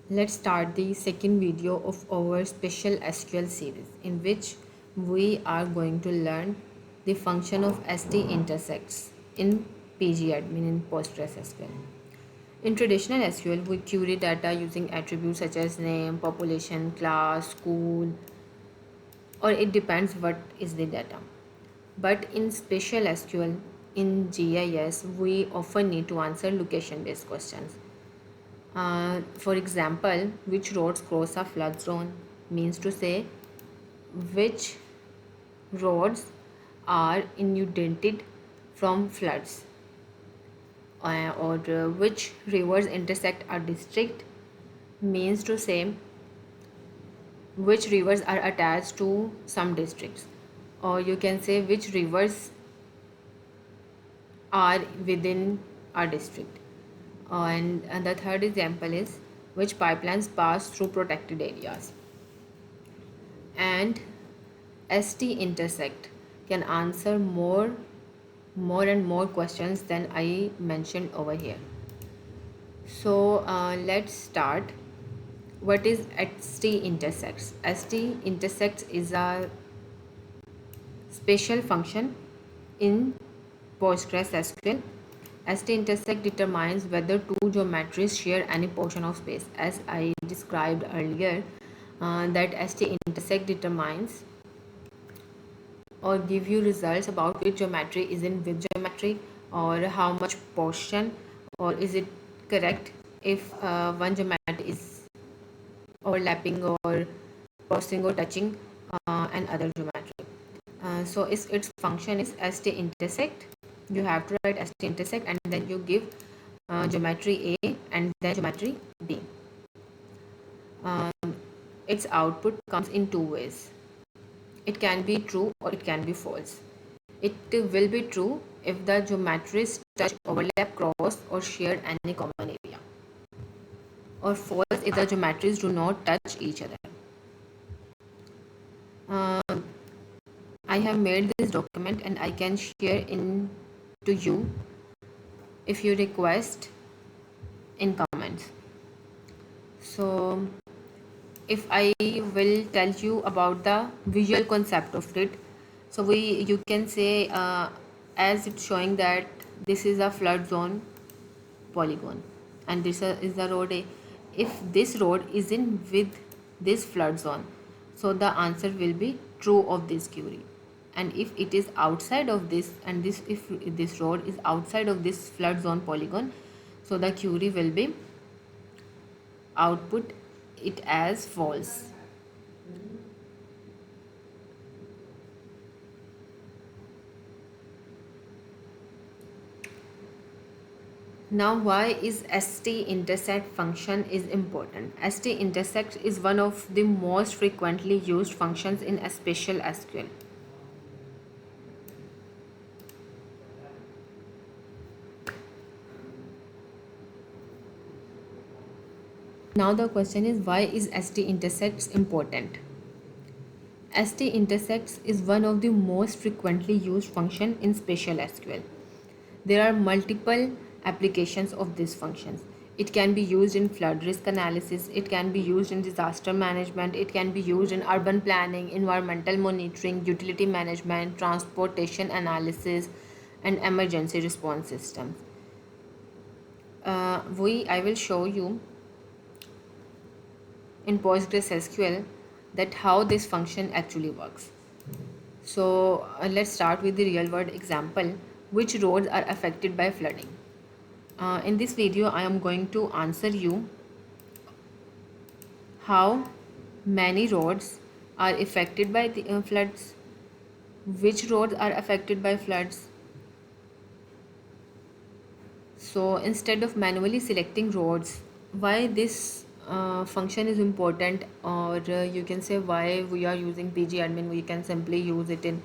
Let's start the second video of our Spatial SQL series, in which we are going to learn the function of ST intersects in PGAdmin in PostgreSQL. In traditional SQL, we query data using attributes such as name, population, class, school, or it depends what is the data. But in Spatial SQL, in GIS, we often need to answer location-based questions. For example, which roads cross a flood zone means to say which roads are inundated from floods, or which rivers intersect a district means to say which rivers are attached to some districts, or you can say which rivers are within a district. And the third example is which pipelines pass through protected areas. And ST intersect can answer more and more questions than I mentioned over here. So let's start. What is ST intersects? ST intersects is a special function in PostgreSQL. ST intersect determines whether two geometries share any portion of space. As I described earlier, that ST intersect determines or give you results about which geometry is in which geometry, or how much portion, or is it correct if one geometry is overlapping or crossing or touching another geometry. So its function is ST intersect. You have to write ST intersect and then you give geometry A and then geometry B. Its output comes in two ways. It can be true or it can be false. It will be true if the geometries touch, overlap, cross, or share any common area, or false if the geometries do not touch each other. I have made this document and I can share in to you if you request in comments. So if I will tell you about the visual concept of it, so you can say as it's showing that this is a flood zone polygon and this is the road A. If this road is in with this flood zone, so the answer will be true of this query. And if it is outside of this, and if this road is outside of this flood zone polygon, so the query will be output it as false. Now, why is ST intersect function is important? ST intersect is one of the most frequently used functions in a Spatial SQL. Now the question is, why is ST intersects important? ST intersects is one of the most frequently used function in Spatial SQL. There are multiple applications of these functions. It can be used in flood risk analysis, it can be used in disaster management, it can be used in urban planning, environmental monitoring, utility management, transportation analysis, and emergency response systems. I will show you in PostgreSQL that how this function actually works. So let's start with the real world example. Which roads are affected by flooding? In this video, I am going to answer you how many roads are affected by the floods, which roads are affected by floods. So instead of manually selecting roads, why this function is important, or you can say why we are using PGAdmin. We can simply use it in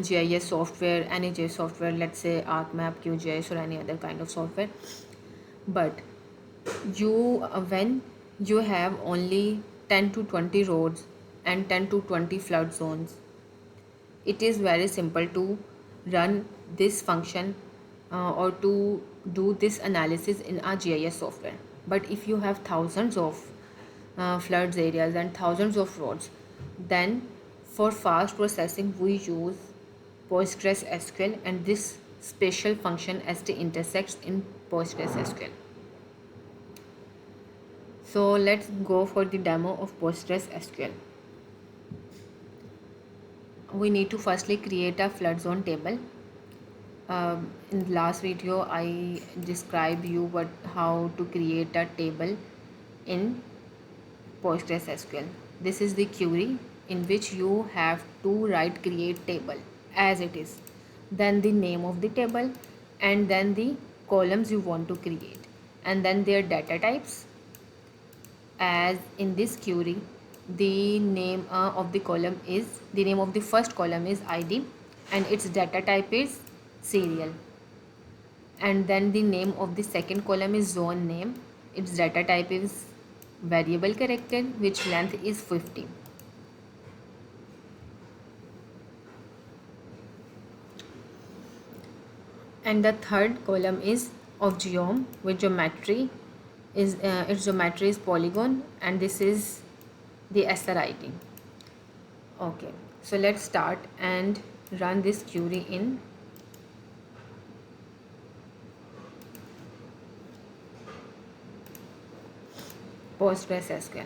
GIS software, any GIS software, let's say ArcMap, QGIS, or any other kind of software. But when you have only 10 to 20 roads and 10 to 20 flood zones, it is very simple to run this function or to do this analysis in a GIS software. But if you have thousands of floods areas and thousands of roads. Then for fast processing we use Postgres SQL and this special function st intersects in Postgres SQL. So let's go for the demo of Postgres SQL. We need to firstly create a flood zone table. In the last video I described you how to create a table in Postgres SQL. This is the query in which you have to write create table as it is, then the name of the table, and then the columns you want to create, and then their data types. As in this query, the name of the column is, the name of the first column is ID and its data type is serial, and then the name of the second column is zone name, its data type is variable character which length is 50. And the third column is of geom with geometry is its geometry is polygon, and this is the SRID. Okay, so let's start and run this query in PostgreSQL.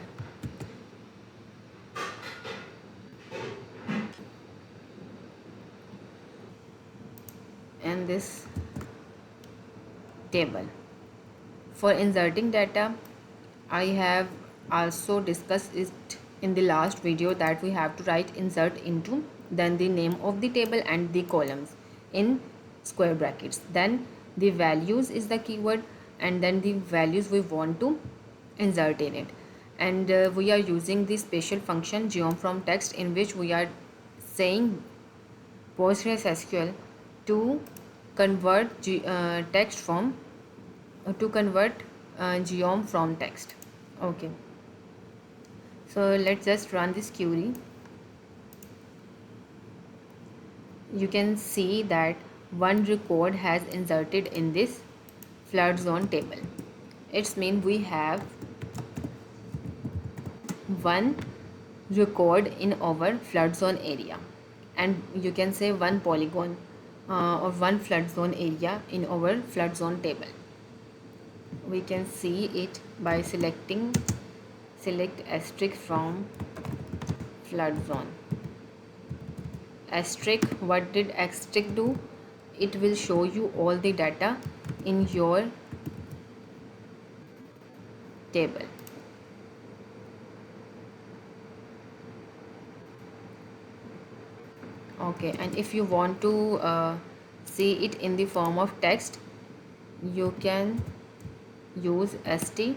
And this table. For inserting data, I have also discussed it in the last video that we have to write insert into, then the name of the table and the columns in square brackets. Then the values is the keyword, and then the values we want to insert in it. And we are using the special function geom from text, in which we are saying PostgreSQL to convert text from to convert geom from text. Okay, so let's just run this query. You can see that one record has inserted in this flood zone table. It's mean we have one record in our flood zone area, and you can say one polygon or one flood zone area in our flood zone table. We can see it by select asterisk from flood zone. Asterisk, what did asterisk do? It will show you all the data in your table. Okay, and if you want to see it in the form of text, you can use st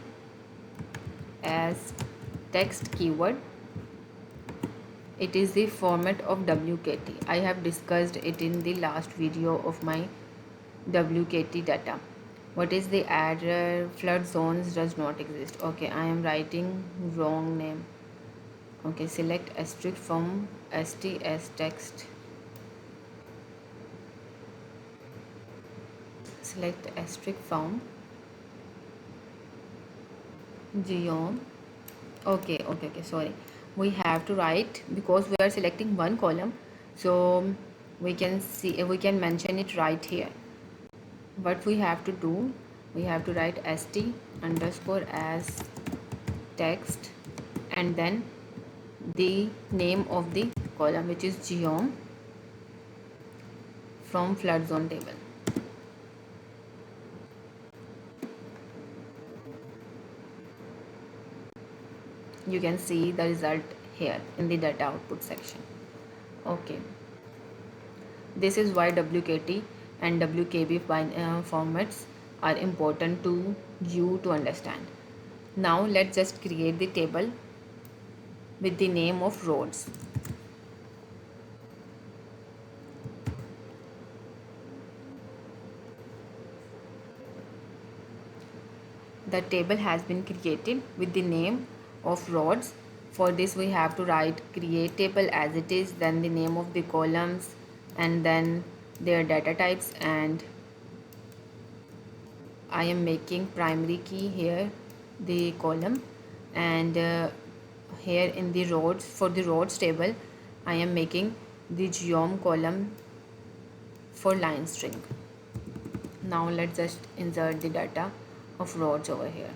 as text keyword. It is the format of WKT. I have discussed it in the last video of my WKT data. What is the error? Flood zones does not exist. Okay, I am writing wrong name. Okay, select asterisk from st as text. Select asterisk from geom. Okay, sorry, we have to write, because we are selecting one column, so we can see, we can mention it right here. What we have to do, we have to write st underscore as text, and then the name of the column, which is geom from flood zone table. You can see the result here in the data output section. Okay, this is why WKT and WKB formats are important to you to understand. Now let's just create the table with the name of roads. The table has been created with the name of roads. For this we have to write create table as it is, then the name of the columns, and then their data types, and I am making primary key here the column, and here in the roads, for the roads table, I am making the geom column for line string. Now let's just insert the data of roads over here.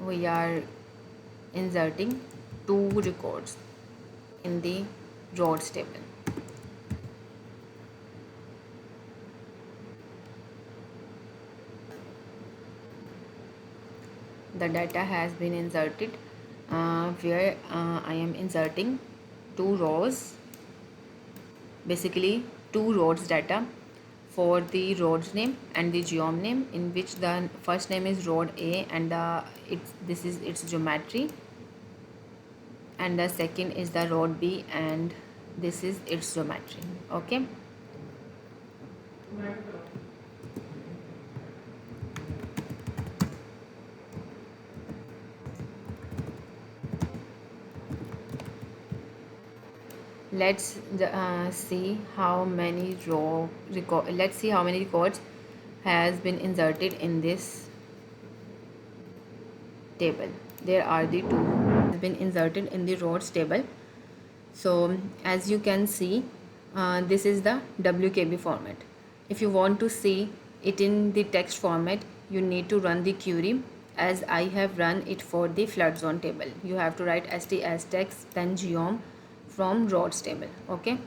We are inserting 2 records in the roads table. The data has been inserted, where I am inserting 2 rows, basically 2 roads data for the roads name and the geom name, in which the first name is road A and this is its geometry, and the second is the road B and this is its geometry. Okay. Let's see how many let's see how many records has been inserted in this table. There are the 2 has been inserted in the rows table. So as you can see, this is the WKB format. If you want to see it in the text format, you need to run the query, as I have run it for the flood zone table. You have to write st as text, then geom from roads table. Okay.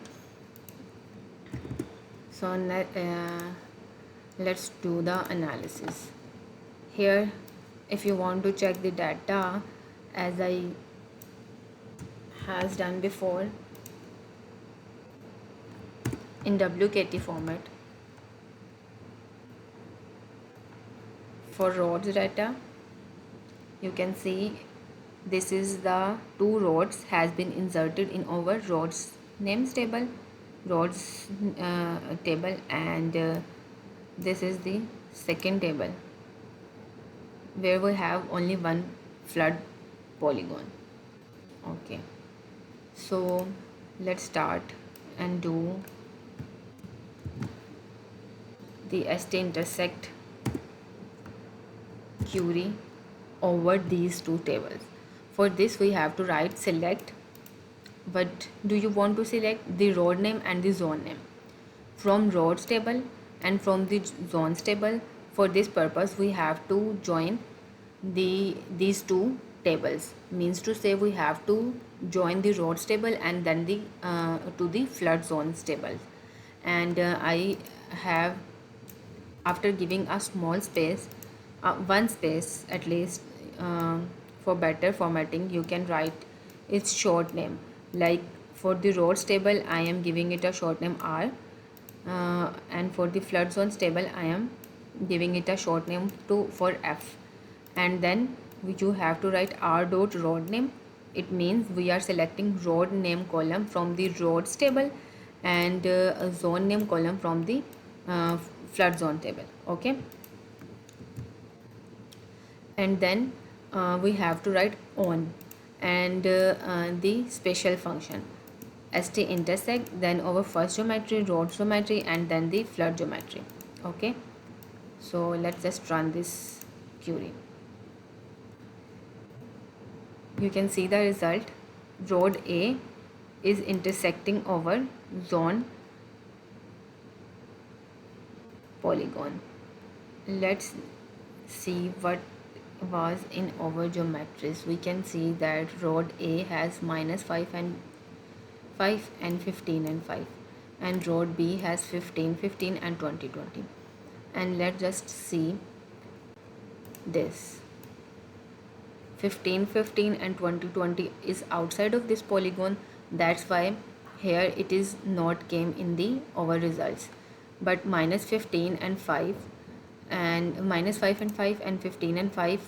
So let's do the analysis. Here, if you want to check the data, as I has done before in WKT format, for roads data, you can see this is the 2 roads has been inserted in our roads names table, roads table, and this is the second table where we have only one flood polygon. Okay, so let's start and do the st intersect query over these 2 tables. For this we have to write select. But do you want to select the road name and the zone name from roads table and from the zones table? For this purpose we have to join these 2 tables, means to say we have to join the roads table and then the to the flood zones table. And I have, after giving a small space, one space at least, for better formatting, you can write its short name. Like for the roads table I am giving it a short name R, and for the flood zones table I am giving it a short name for F. And then you have to write R dot road name. It means we are selecting road name column from the roads table and a zone name column from the flood zone table. Okay. And then we have to write on and the special function st intersect, then our first geometry, road geometry, and then the flood geometry. Okay, so let's just run this query. You can see the result. Road A is intersecting over zone polygon. Let's see what was in our geometries. We can see that road A has -5 and 5 and 15 and 5, and road B has 15, 15 and 20, 20. And let's just see this 15, 15 and 20, 20 is outside of this polygon. That's why here it is not came in the our results, but -15 and 5 and -5 and 5 and 15 and 5,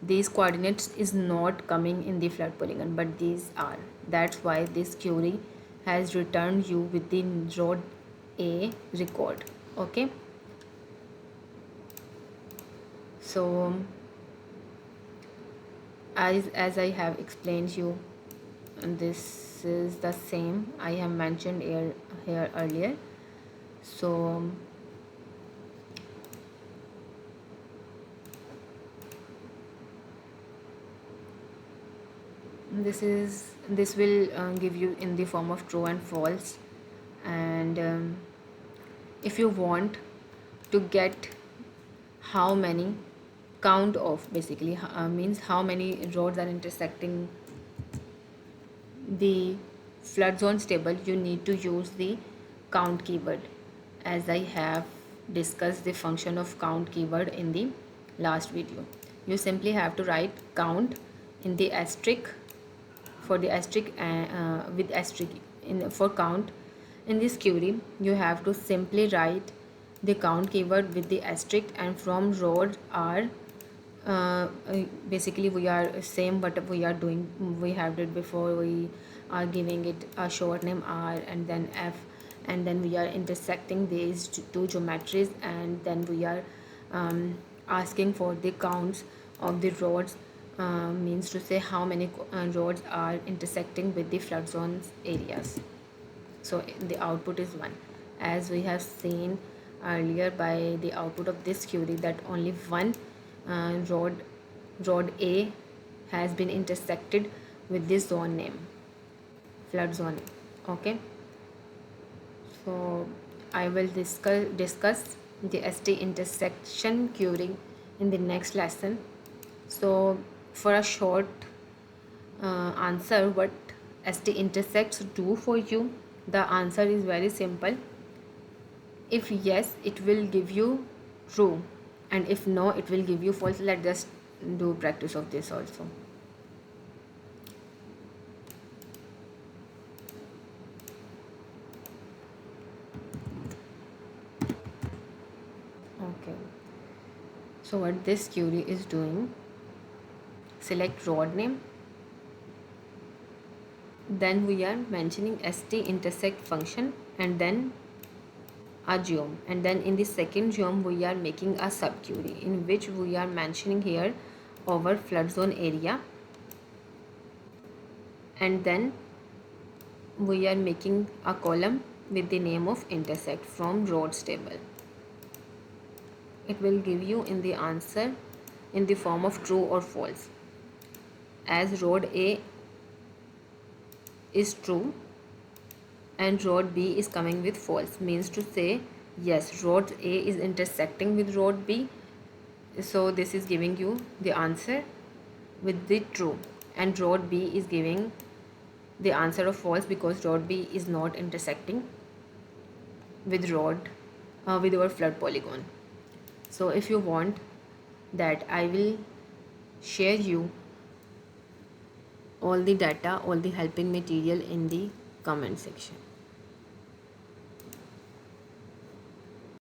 these coordinates is not coming in the flood polygon, but these are. That's why this query has returned you with the road A record. Okay, so as I have explained you, this is the same I have mentioned here earlier. So This will give you in the form of true and false. And if you want to get how many count of, basically means how many roads are intersecting the flood zones table, you need to use the count keyword, as I have discussed the function of count keyword in the last video. You simply have to write count in the asterisk, for the asterisk with asterisk in for count. In this query you have to simply write the count keyword with the asterisk, and from road are basically we are same what we are doing, we have did before. We are giving it a short name R and then F, and then we are intersecting these two geometries, and then we are asking for the counts of the roads, means to say how many roads are intersecting with the flood zones areas. So the output is 1, as we have seen earlier by the output of this query that only one road A has been intersected with this zone name, flood zone. Okay, so I will discuss the ST intersection query in the next lesson. So for a short answer, what ST intersects do for you, the answer is very simple. If yes, it will give you true, and if no, it will give you false. Let's just do practice of this also. Okay, so what this query is doing, select road name, then we are mentioning st intersect function, and then a geom, and then in the second geom we are making a sub query in which we are mentioning here our flood zone area, and then we are making a column with the name of intersect from roads table. It will give you in the answer in the form of true or false, as road A is true and road B is coming with false, means to say yes, road A is intersecting with road B, so this is giving you the answer with the true, and road B is giving the answer of false because road B is not intersecting with with our flood polygon. So if you want that, I will share you all the data, all the helping material in the comment section.